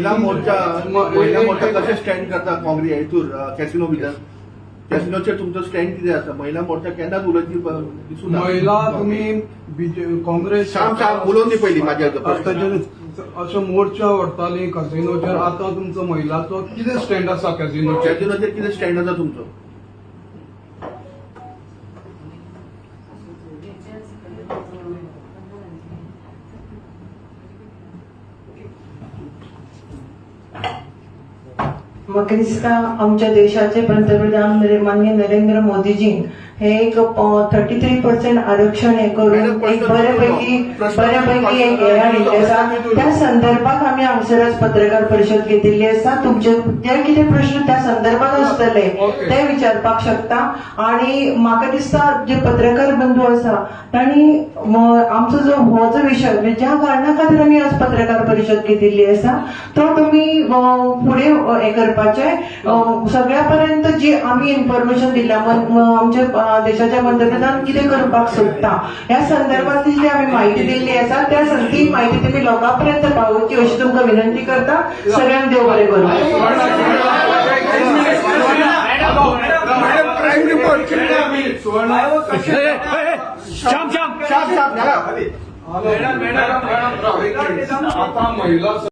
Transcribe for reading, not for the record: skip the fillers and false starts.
महिला मोर्चा कशें स्टँड करता काँग्रेस हेतूर कॅसिनो भितर कॅसिनोचेर तुमचो स्टँड कितें आसा महिला मोर्चा केन्नाच उलयतली दिसून महिला तुम्ही काँग्रेस उलोवन दी पयली म्हाज्या अशें मोर्चा व्हरताली कॅसिनोचेर आतां तुमचो महिलाचो कितें स्टँड आसा कॅसिनोचेर कितें स्टँड आसा तुमचो म्हाका दिसता आमच्या देशाचे पंतप्रधान माननीय नरेंद्र मोदीजी हे एक 33% आरक्षण हे करून एक बऱ्यापैकी एक हे हाडिल्ले आसा त्या संदर्भात आम्ही हांगसर आज पत्रकार परिशद घेतिल्ली आसा तुमचे जे कितें प्रश्न त्या संदर्भात आसतले ते विचारपाक शकता आणि म्हाका दिसता जे पत्रकार बंधू आसा तांणी आमचो जो हो जो विषय ज्या कारणां खातीर आमी आज पत्रकार परिशद घेतिल्ली आसा तो तुमी फुडें हे करपाचे सगळ्या पर्यंत जी आमी इन्फॉर्मेशन दिल्या आमच्या देशाच्या पंतप्रधान कितें करपाक सोदता ह्या संदर्भात जी आमी माहिती दिल्ली आसा त्या ती माहिती तुम्ही लोकांपर्यंत पावोवची अशी तुमकां विनंती करता सगळ्यांक देव बरें करूं आता महिला